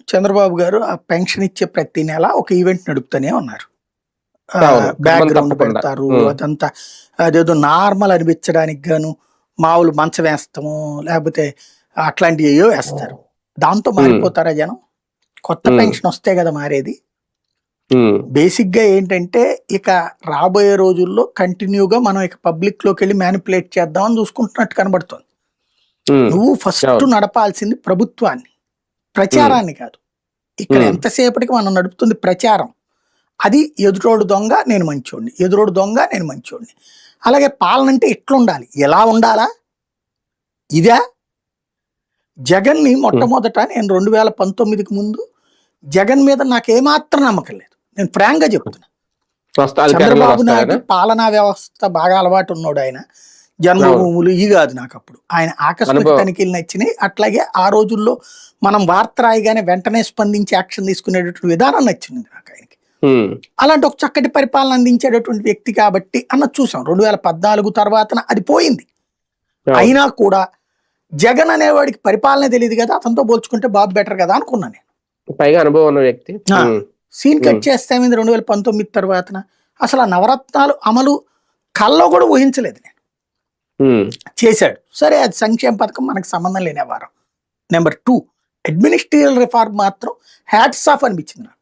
చంద్రబాబు గారు ఆ పెన్షన్ ఇచ్చే ప్రతి నెల ఒక ఈవెంట్ నడుపుతూనే ఉన్నారు. అవును. క్రమం బ్యాక్‌గ్రౌండ్ తప్పకుండా. పెడతారు. హ్మ్. అదంతా అదేదో నార్మల్ అనిపించడానికి గాను మామూలు మంచం వేస్తాము, లేకపోతే అట్లాంటియేయో వేస్తారు. దాంతో హ్మ్. మారిపోతారా జనం? కొత్త హ్మ్. పెన్షన్ వస్తే కదా మారేది. హ్మ్. బేసిక్‌గా ఏంటంటే ఇక రాబోయే రోజుల్లో కంటిన్యూగా మనం ఇక పబ్లిక్‌లోకెళ్ళి మ్యానిపులేట్ చేద్దామని చూసుకుంటున్నట్టు కనబడుతోంది. హ్మ్. నువ్వు ఫస్ట్ అవును. నడపాల్సింది ప్రభుత్వాన్ని, హ్మ్. ప్రచారాన్ని కాదు. ఇక్కడ హ్మ్. ఎంతసేపటికి మనం నడుపుతుంది ప్రచారం. అది ఎదుటోడు దొంగ, నేను మంచోడిని. ఎదురోడు దొంగ, నేను మంచోడిని. అలాగే పాలనంటే ఇట్లుండాలి. ఎలా ఉండాలా? ఇదా? జగన్‌ని హ్మ్. మొట్టమొదట నేను 2019కి ముందు జగన్ మీద నాకేమాత్రం నమ్మకం లేదు. నేను ఫ్రాంక్‌గా చెప్తున్నా. చంద్రబాబు నాయుడు అధికారంలోకొస్తాయనా? పాలనా వ్యవస్థ బాగా అలవాటున్నోడాయన. అవును. జన్మభూములు ఇయి గాదు నాకప్పుడు. ఆయన ఆకస్మిక అనుభవం. తనిఖీలు నచ్చినియి. అట్లాగే ఆ రోజుల్లో మనం వార్త రాయగానే వెంటనే స్పందించి యాక్షన్ తీసుకునేటటువంటి విధానం నచ్చింది నాకాయనకి. హ్మ్. అలాంటి ఒక చక్కటి పరిపాలన అందించేటటువంటి వ్యక్తి కాబట్టి అన్నది చూసాం. 2014 తర్వాతన అది పోయింది. అవును. అయినా కూడా జగన్ అనేవాడికి పరిపాలనే తెలీదు గదా! అతనితో పోల్చుకుంటే బాబు బెటర్ గదా! అనుకున్నా నేను. పైగా అనుభవం ఉన్న వ్యక్తి. ఆ! హ్మ్. సీన్ హ్మ్. కట్ చేస్తే ఏమైంది 2019 తర్వాతన అసలు ఆ నవరత్నాలు అమలు కల్లో కూడా ఊహించలేదు నేను. హ్మ్. చేశాడు. సరే అది సంక్షేమ పథకం మనకు సంబంధం లేని వ్యవహారం. నంబర్ 2 అడ్మినిస్ట్రేటివ్ రిఫార్మ్ మాత్రం హ్యాట్స్ ఆఫ్ అనిపించింది నాకు.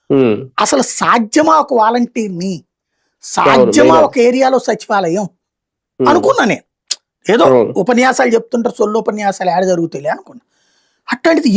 హ్మ్. అసలు సాధ్యమా ఒక వాలంటీర్‌ని? అవును. సాధ్యమా మెయిన్ అది. ఒక ఏరియాలో సచివాలయం? హ్మ్. అనుకున్నా నేను. ఏదో అవును. ఉపన్యాసాలు చెప్తుంటారు, సొల్లు ఉపన్యాసాలు ఏడ జరుగుతాయిలే అనుకున్నా. అట్లాంటిది